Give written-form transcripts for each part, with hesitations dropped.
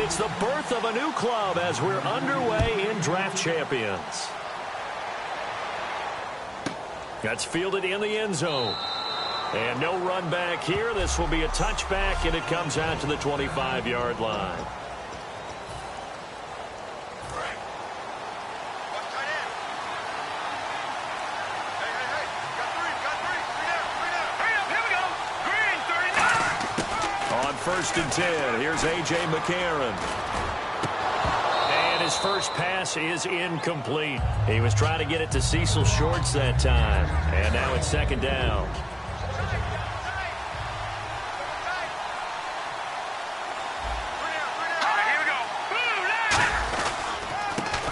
it's the birth of a new club as we're underway in Draft Champions. That's fielded in the end zone. And no run back here. This will be a touchback, and it comes out to the 25-yard line. First and 10. Here's A.J. McCarron. And his first pass is incomplete. He was trying to get it to Cecil Shorts that time. And now it's second down.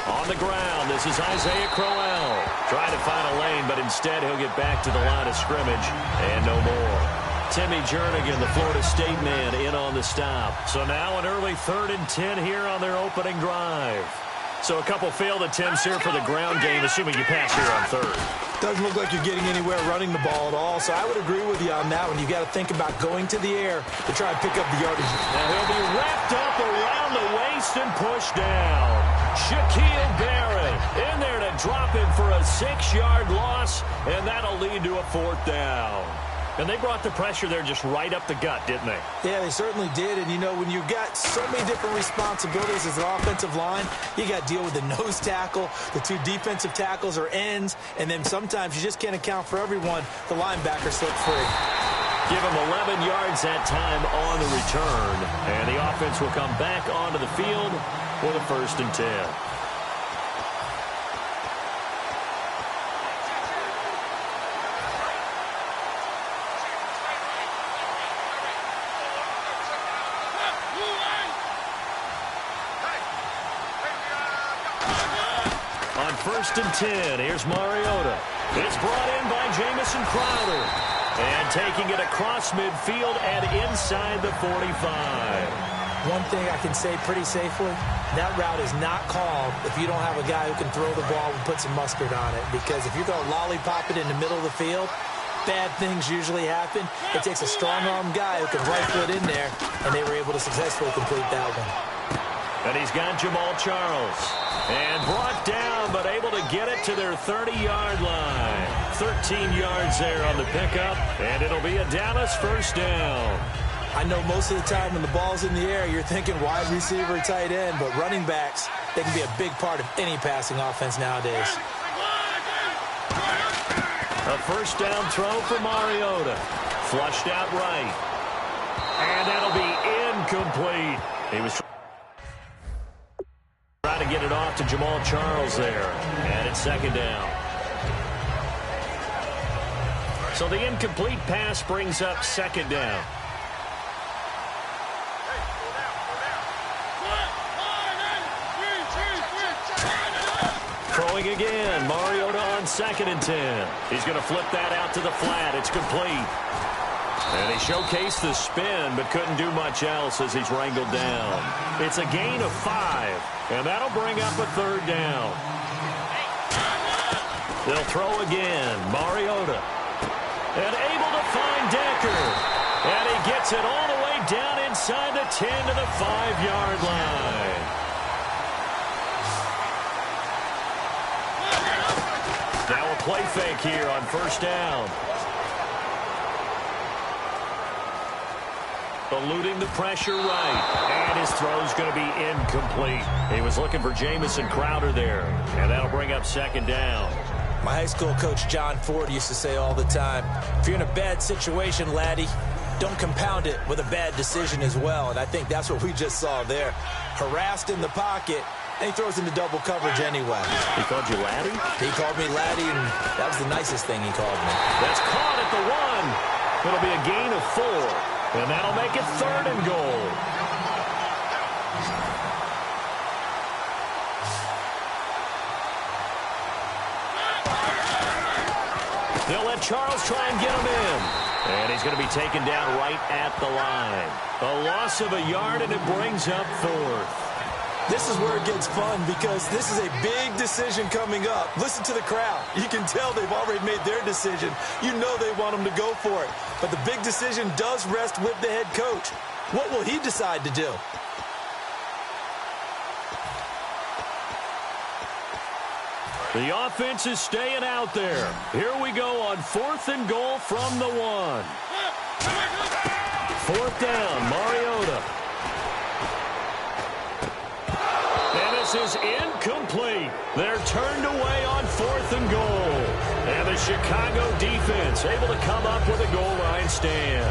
On the ground, this is Isaiah Crowell. Trying to find a lane, but instead he'll get back to the line of scrimmage. And no more. Timmy Jernigan, the Florida State man, in on the stop. So now an early 3rd and 10 here on their opening drive. So a couple failed attempts here for the ground game, assuming you pass here on 3rd. Doesn't look like you're getting anywhere running the ball at all, so I would agree with you on that one. You got to think about going to the air to try and pick up the yardage. Now he'll be wrapped up around the waist and pushed down. Shaquille Barrett in there to drop him for a 6-yard loss, and that'll lead to a 4th down. And they brought the pressure there just right up the gut, didn't they? Yeah, they certainly did. And, you know, when you've got so many different responsibilities as an offensive line, you got to deal with the nose tackle, the 2 defensive tackles or ends, and then sometimes you just can't account for everyone. The linebacker slipped free. Give him 11 yards that time on the return. And the offense will come back onto the field with a 1st and 10. First and 10. Here's Mariota. It's brought in by Jamison Crowder. And taking it across midfield and inside the 45. One thing I can say pretty safely, that route is not called if you don't have a guy who can throw the ball and put some mustard on it. Because if you're going to lollipop it in the middle of the field, bad things usually happen. It takes a strong-arm guy who can rifle it in there, and they were able to successfully complete that one. And he's got Jamal Charles. And brought down, but able to get it to their 30-yard line. 13 yards there on the pickup, and it'll be a Dallas 1st down. I know most of the time when the ball's in the air, you're thinking wide receiver, tight end, but running backs, they can be a big part of any passing offense nowadays. A 1st down throw for Mariota. Flushed out right. And that'll be incomplete. He was trying to get it off to Jamal Charles there. And it's 2nd down. So the incomplete pass brings up 2nd down. Throwing again. Mariota on 2nd and 10. He's going to flip that out to the flat. It's complete. And he showcased the spin, but couldn't do much else as he's wrangled down. It's a gain of 5, and that'll bring up a 3rd down. They'll throw again. Mariota. And able to find Decker. And he gets it all the way down inside the 10 to the 5-yard line. Now a play fake here on 1st down. Eluding the pressure right. And his throw's going to be incomplete. He was looking for Jamison Crowder there. And that'll bring up 2nd down. My high school coach, John Ford, used to say all the time, if you're in a bad situation, laddie, don't compound it with a bad decision as well. And I think that's what we just saw there. Harassed in the pocket, and he throws into double coverage anyway. He called you laddie? He called me laddie, and that was the nicest thing he called me. That's caught at the 1. It'll be a gain of 4. And that'll make it 3rd and goal. They'll let Charles try and get him in. And he's going to be taken down right at the line. A loss of a yard, and it brings up 4th. This is where it gets fun because this is a big decision coming up. Listen to the crowd. You can tell they've already made their decision. You know they want them to go for it. But the big decision does rest with the head coach. What will he decide to do? The offense is staying out there. Here we go on 4th and goal from the 1. 4th down, Mariota. And this is incomplete. They're turned away on 4th and goal. And the Chicago defense able to come up with a goal line stand.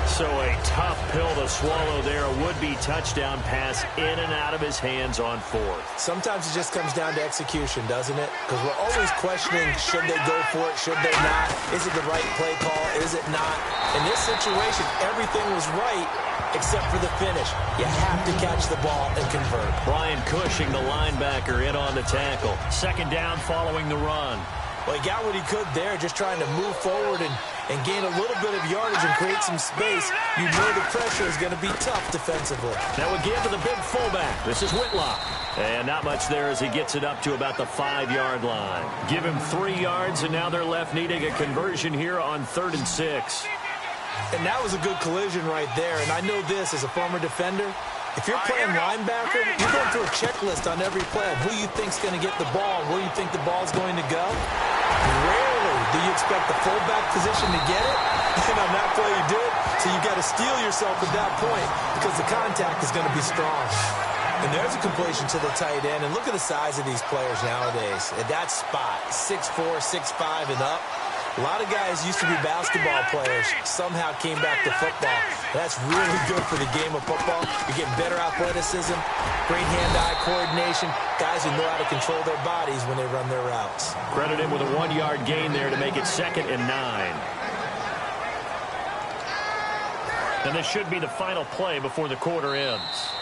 So a tough pill to swallow there. A would-be touchdown pass in and out of his hands on 4th. Sometimes it just comes down to execution, doesn't it? Because we're always questioning, should they go for it, should they not? Is it the right play call, is it not? In this situation, everything was right except for the finish. You have to catch the ball and convert. Brian Cushing, the linebacker, in on the tackle. 2nd down following the run. Well, he got what he could there, just trying to move forward and gain a little bit of yardage and create some space. You know the pressure is going to be tough defensively. That would give to the big fullback. This is Whitlock. And not much there as he gets it up to about the 5-yard line. Give him 3 yards, and now they're left needing a conversion here on 3rd and 6. And that was a good collision right there. And I know this as a former defender. If you're playing linebacker, you're going through a checklist on every play of who you think's going to get the ball, where you think the ball's going to go. Rarely do you expect the fullback position to get it, and on that play you do it. So you got to steel yourself at that point because the contact is going to be strong. And there's a completion to the tight end. And look at the size of these players nowadays. At that spot, 6'4", 6'5", and up. A lot of guys used to be basketball players, somehow came back to football. That's really good for the game of football. You're getting better athleticism, great hand-eye coordination, guys who know how to control their bodies when they run their routes. Credit him with a 1-yard gain there to make it 2nd and 9. And this should be the final play before the quarter ends.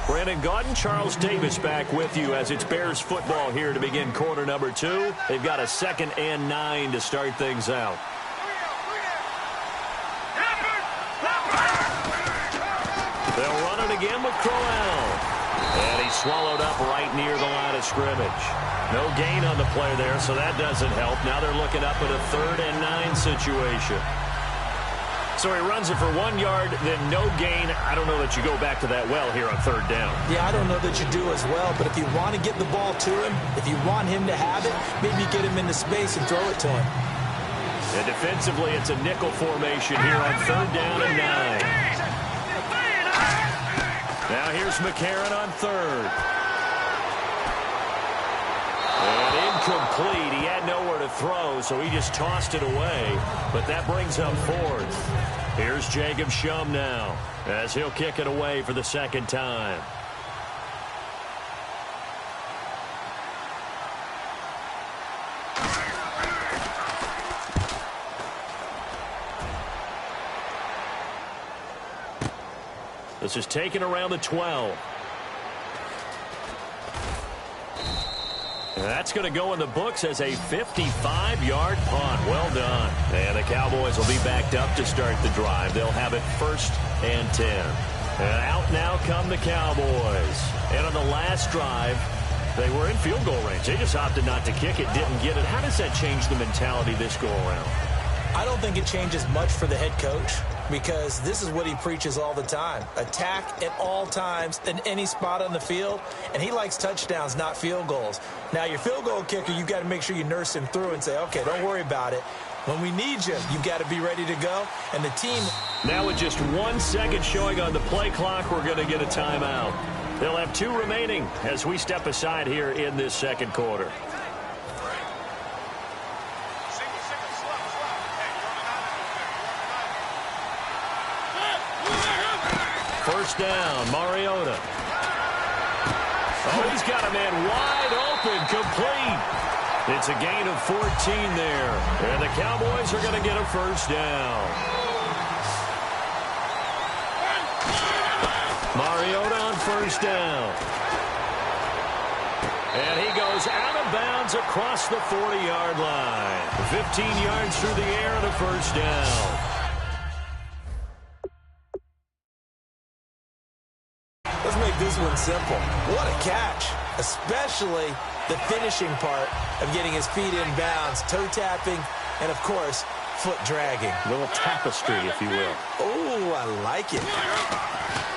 Brandon Gaudin, Charles Davis back with you as it's Bears football here to begin quarter number 2. They've got a 2nd and 9 to start things out. They'll run it again with Crowell. And he's swallowed up right near the line of scrimmage. No gain on the play there, so that doesn't help. Now they're looking up at a 3rd and 9 situation. So he runs it for 1 yard, then no gain. I don't know that you go back to that well here on 3rd down. Yeah, I don't know that you do as well, but if you want to get the ball to him, if you want him to have it, maybe get him into space and throw it to him. And defensively, it's a nickel formation here on 3rd down and 9. Now here's McCarron on 3rd. And incomplete. He had nowhere to throw, so he just tossed it away. But that brings up 4th. Here's Jacob Shum now as he'll kick it away for the 2nd time. This is taken around the 12. And that's going to go in the books as a 55-yard punt. Well done. And the Cowboys will be backed up to start the drive. They'll have it 1st and 10. And out now come the Cowboys. And on the last drive, they were in field goal range. They just opted not to kick it, didn't get it. How does that change the mentality this go-around? I don't think it changes much for the head coach because this is what he preaches all the time. Attack at all times in any spot on the field, and he likes touchdowns, not field goals. Now, your field goal kicker, you've got to make sure you nurse him through and say, okay, don't worry about it. When we need you, you've got to be ready to go. And the team... Now with just 1 second showing on the play clock, we're going to get a timeout. They'll have 2 remaining as we step aside here in this 2nd quarter. First down, Mariota. Oh, he's got a man wide open, complete. It's a gain of 14 there. And the Cowboys are going to get a 1st down. Mariota on 1st down. And he goes out of bounds across the 40-yard line. 15 yards through the air and a 1st down. Let's make this one simple. What a catch, especially the finishing part of getting his feet in bounds, toe tapping, and, of course, foot dragging. A little tapestry, if you will. Oh, I like it.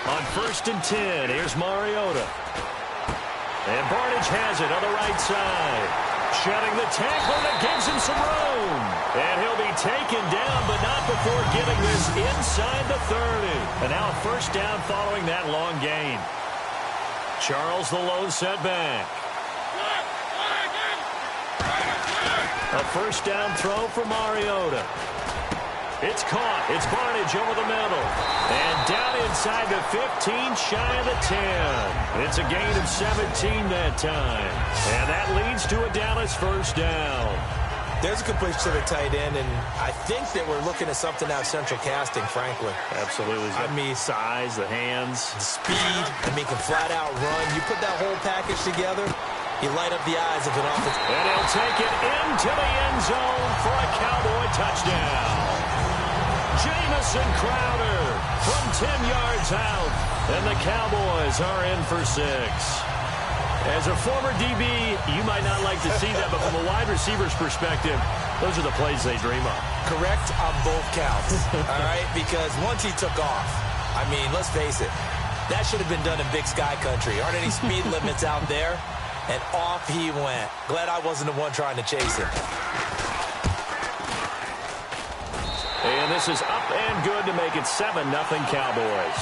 On 1st and 10, here's Mariota. And Barnage has it on the right side. Shedding the tackle that gives him some room. And he'll be taken down, but not before getting this inside the 30. And now a first down following that long gain. Charles the lone setback. A first down throw for Mariota. It's caught. It's Barnage over the middle. And down inside the 15, shy of the 10. It's a gain of 17 that time. And that leads to a Dallas first down. There's a completion to the tight end, and I think that we're looking at something out of central casting, frankly. Absolutely. I mean, size, the hands. The speed, I mean, can flat out run. You put that whole package together, you light up the eyes of an offense. And he'll take it into the end zone for a Cowboy touchdown. Jamison Crowder from 10 yards out, and the Cowboys are in for 6. As a former DB, you might not like to see that, but from a wide receiver's perspective, those are the plays they dream of. Correct on both counts, all right? Because once he took off, I mean, let's face it, that should have been done in Big Sky Country. Aren't any speed limits out there? And off he went. Glad I wasn't the one trying to chase him. And this is up and good to make it 7-0 Cowboys.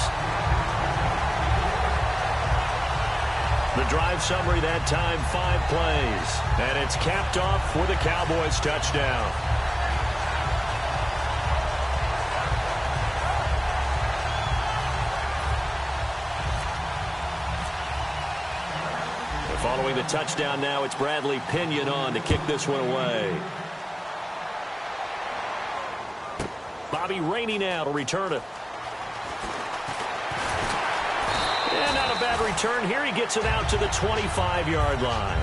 The drive summary that time, 5 plays. And it's capped off with a Cowboys touchdown. And following the touchdown now, it's Bradley Pinion on to kick this one away. Bobby Rainey now to return it. And not a bad return here. He gets it out to the 25-yard line.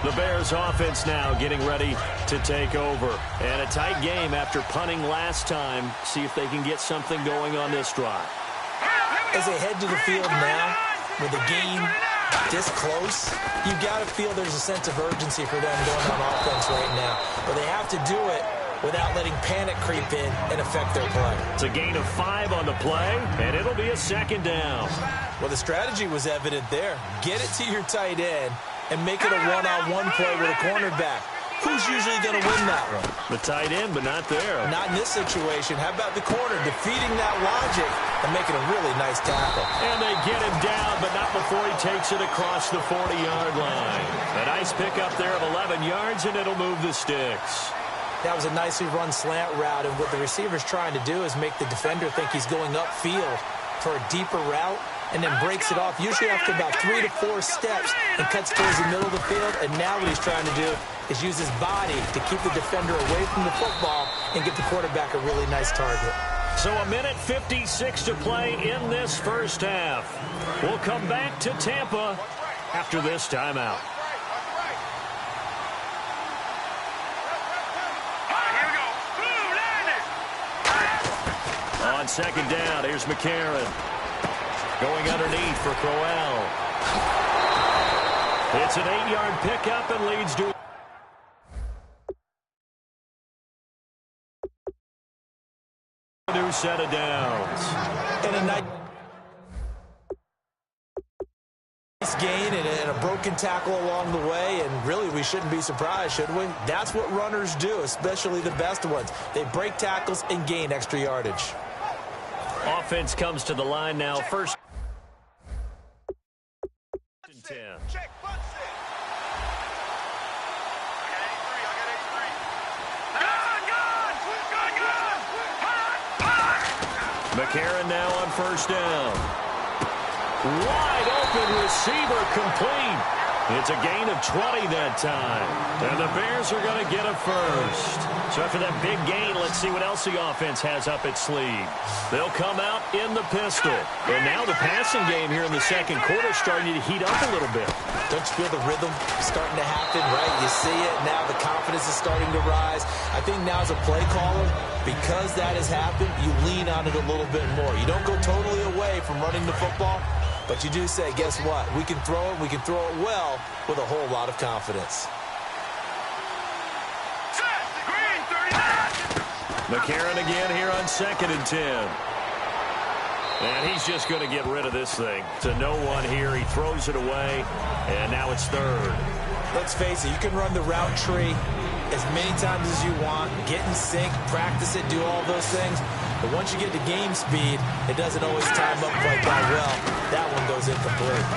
The Bears offense now getting ready to take over. And a tight game after punting last time. See if they can get something going on this drive. As they head to the field now, with the game this close, you got to feel there's a sense of urgency for them going on offense right now. But they have to do it without letting panic creep in and affect their play. It's a gain of 5 on the play, and it'll be a second down. Well, the strategy was evident there. Get it to your tight end and make it a one-on-one play with a cornerback. Who's usually going to win that one? The tight end, but not there. Not in this situation. How about the corner defeating that logic and making a really nice tackle? And they get him down, but not before he takes it across the 40-yard line. A nice pickup there of 11 yards, and it'll move the sticks. That was a nicely run slant route, and what the receiver's trying to do is make the defender think he's going upfield for a deeper route, and then breaks it off, usually after about 3 to 4 steps, and cuts towards the middle of the field. And now what he's trying to do is use his body to keep the defender away from the football and get the quarterback a really nice target. So a minute 56 to play in this first half. We'll come back to Tampa after this timeout. On second down, here's McCarron. Going underneath for Crowell. It's an 8-yard pickup and leads to a new set of downs. And a nice gain and a broken tackle along the way, and really we shouldn't be surprised, should we? That's what runners do, especially the best ones. They break tackles and gain extra yardage. Offense comes to the line now. First and 10. McCarron now on first down. Wide open receiver complete. It's a gain of 20 that time. And the Bears are going to get a first. So after that big gain, let's see what else the offense has up its sleeve. They'll come out in the pistol. And now the passing game here in the second quarter is starting to heat up a little bit. Don't you feel the rhythm starting to happen, right? You see it. Now the confidence is starting to rise. I think now as a play caller, because that has happened, you lean on it a little bit more. You don't go totally away from running the football, but you do say, guess what? We can throw it. We can throw it well with a whole lot of confidence. McCarron again here on second and 10. And he's just going to get rid of this thing. To no one here. He throws it away, and now it's third. Let's face it, you can run the route tree as many times as you want, get in sync, practice it, do all those things. But once you get to game speed, it doesn't always time up quite that well. That one goes incomplete.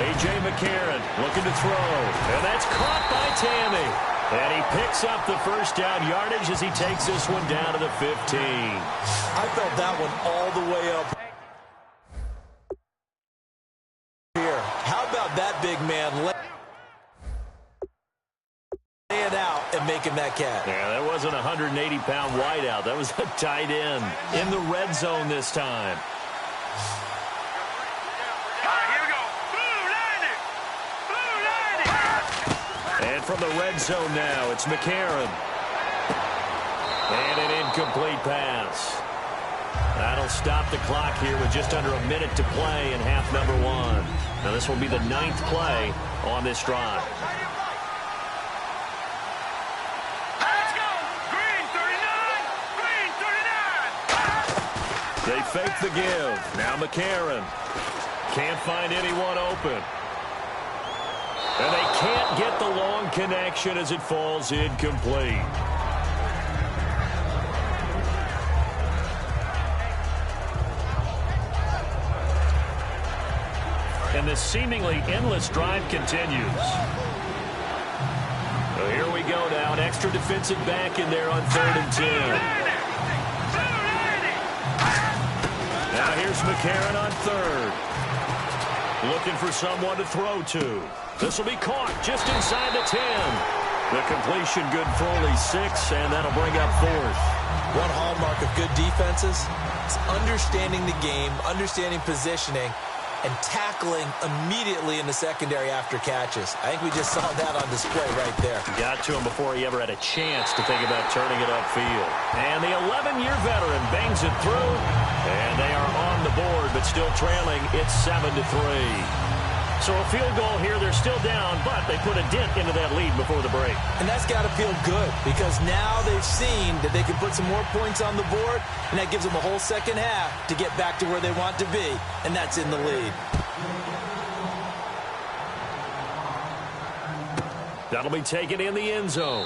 A.J. McCarron looking to throw, and that's caught by Tammy. And he picks up the first down yardage as he takes this one down to the 15. I felt that one all the way up here. How about that big man laying out and making that catch? Yeah, that wasn't a 180-pound wideout. That was a tight end in the red zone this time. And from the red zone now, it's McCarron. And an incomplete pass. That'll stop the clock here with just under a minute to play in half number one. Now this will be the 9th play on this drive. Let's go! Green 39! Green 39! They fake the give. Now McCarron. Can't find anyone open. And they can't get the long connection as it falls incomplete. And this seemingly endless drive continues. So here we go now. An extra defensive back in there on 3rd and 10. Now here's McCarron on 3rd. Looking for someone to throw to. This will be caught just inside the 10. The completion good for only 6, and that'll bring up 4th. One hallmark of good defenses is understanding the game, understanding positioning, and tackling immediately in the secondary after catches. I think we just saw that on display right there. Got to him before he ever had a chance to think about turning it upfield. And the 11-year veteran bangs it through, and they are on the board, but still trailing. It's 7-3. So a field goal here, they're still down, but they put a dent into that lead before the break. And that's got to feel good because now they've seen that they can put some more points on the board, and that gives them a whole second half to get back to where they want to be, and that's in the lead. That'll be taken in the end zone.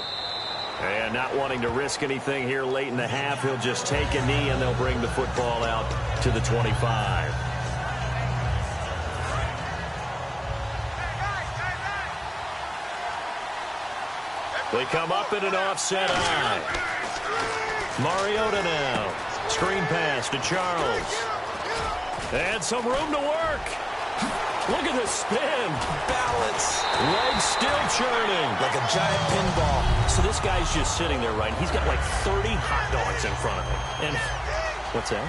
And not wanting to risk anything here late in the half, he'll just take a knee, and they'll bring the football out to the 25. They come up in an offset eye. Mariota now. Screen pass to Charles. And some room to work. Look at the spin. Balance. Legs still churning. Like a giant pinball. So this guy's just sitting there, right? He's got like 30 hot dogs in front of him. And what's that?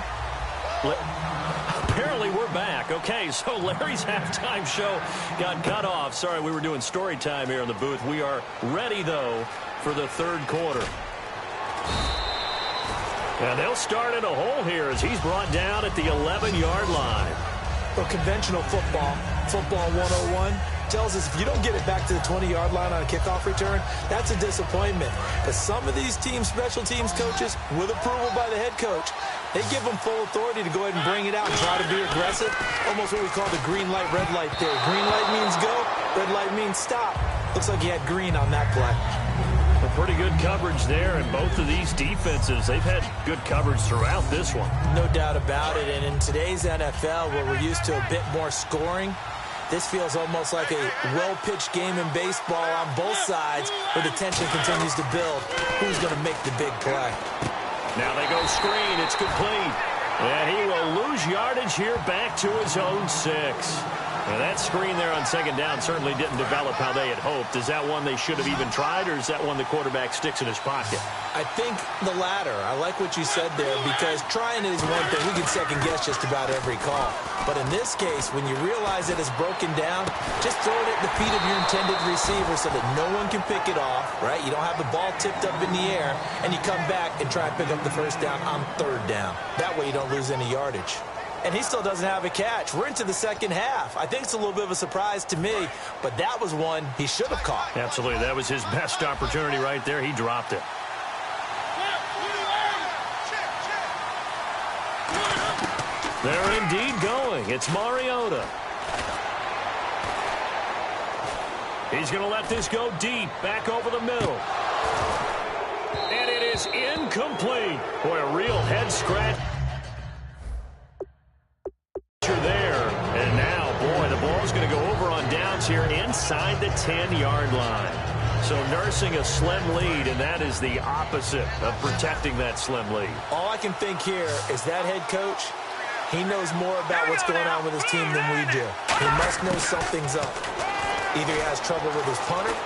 Apparently we're back. Okay, so Larry's halftime show got cut off. Sorry, we were doing story time here in the booth. We are ready, though, for the 3rd quarter. And they'll start in a hole here as he's brought down at the 11-yard line. Well, conventional football 101, tells us if you don't get it back to the 20-yard line on a kickoff return, that's a disappointment. But some of these team special teams coaches, with approval by the head coach, they give them full authority to go ahead and bring it out and try to be aggressive. Almost what we call the green light, red light theory. Green light means go, red light means stop. Looks like he had green on that play. Well, pretty good coverage there, and both of these defenses, they've had good coverage throughout this one. No doubt about it, and in today's NFL, where we're used to a bit more scoring, this feels almost like a well-pitched game in baseball on both sides where the tension continues to build. Who's going to make the big play? Now they go screen. It's complete. And he will lose yardage here back to his own 6. Now that screen there on 2nd down certainly didn't develop how they had hoped. Is that one they should have even tried, or is that one the quarterback sticks in his pocket? I think the latter. I like what you said there, because trying it is one thing. We can second-guess just about every call. But in this case, when you realize that it's broken down, just throw it at the feet of your intended receiver so that no one can pick it off, right? You don't have the ball tipped up in the air, and you come back and try and pick up the first down on 3rd down. That way you don't lose any yardage. And he still doesn't have a catch. We're into the second half. I think it's a little bit of a surprise to me, but that was one he should have caught. Absolutely. That was his best opportunity right there. He dropped it. They're indeed going. It's Mariota. He's going to let this go deep, back over the middle. And it is incomplete. Boy, a real head scratch there. And now, boy, the ball's going to go over on downs here inside the 10-yard line. So nursing a slim lead, and that is the opposite of protecting that slim lead. All I can think here is that head coach, he knows more about what's going on with his team than we do. He must know something's up. Either he has trouble with his punter,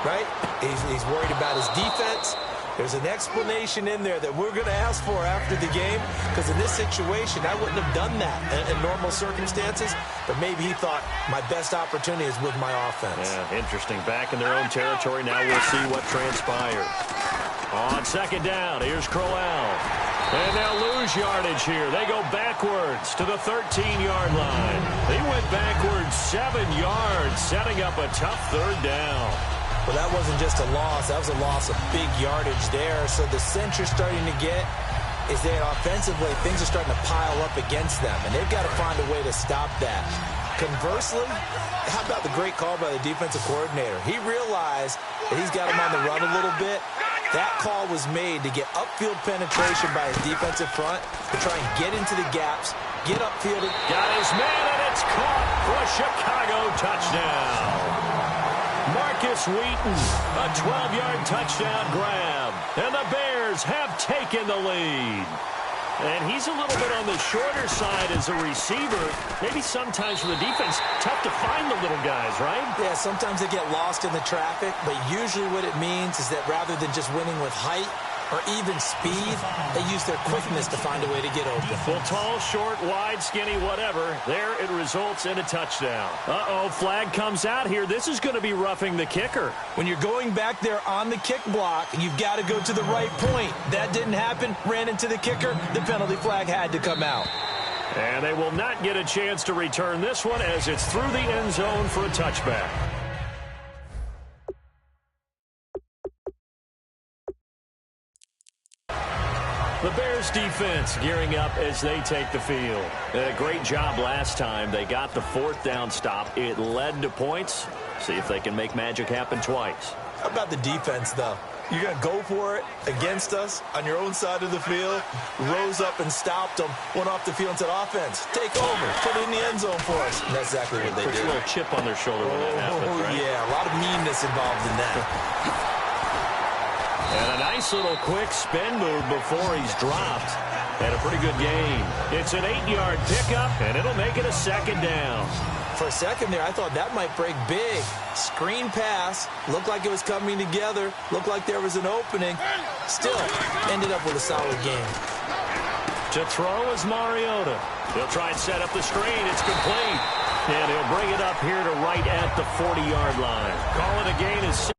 right? He's worried about his defense. There's an explanation in there that we're going to ask for after the game, because in this situation, I wouldn't have done that in normal circumstances, but maybe he thought my best opportunity is with my offense. Yeah, interesting. Back in their own territory. Now we'll see what transpires. On second down, here's Crowell. And they'll lose yardage here. They go backwards to the 13-yard line. They went backwards 7 yards, setting up a tough third down. Well, that wasn't just a loss. That was a loss of big yardage there. So the sense you're starting to get is that offensively, things are starting to pile up against them, and they've got to find a way to stop that. Conversely, how about the great call by the defensive coordinator? He realized that he's got him on the run a little bit. That call was made to get upfield penetration by his defensive front to try and get into the gaps, get upfield. Got his man, and it's caught for a Chicago touchdown. Marcus Wheaton, a 12-yard touchdown grab. And the Bears have taken the lead. And he's a little bit on the shorter side as a receiver. Maybe sometimes for the defense, tough to find the little guys, right? Yeah, sometimes they get lost in the traffic, but usually what it means is that rather than just winning with height or even speed, they use their quickness to find a way to get open. Well, tall, short, wide, skinny, whatever. There it results in a touchdown. Uh-oh, flag comes out here. This is going to be roughing the kicker. When you're going back there on the kick block, you've got to go to the right point. That didn't happen. Ran into the kicker. The penalty flag had to come out. And they will not get a chance to return this one as it's through the end zone for a touchback. The Bears defense gearing up as they take the field. A great job last time. They got the fourth down stop. It led to points. See if they can make magic happen twice. How about the defense, though? You're going to go for it against us on your own side of the field. Rose up and stopped them. Went off the field and said, offense, take over. Put it in the end zone for us. And that's exactly what they did. Puts a little chip on their shoulder when that happens, right? Yeah, a lot of meanness involved in that. And a nice little quick spin move before he's dropped. And a pretty good gain. It's an 8-yard pickup, and it'll make it a second down. For a second there, I thought that might break big. Screen pass. Looked like it was coming together. Looked like there was an opening. Still, ended up with a solid game. To throw is Mariota. He'll try and set up the screen. It's complete. And he'll bring it up here to right at the 40-yard line. Call it a gain is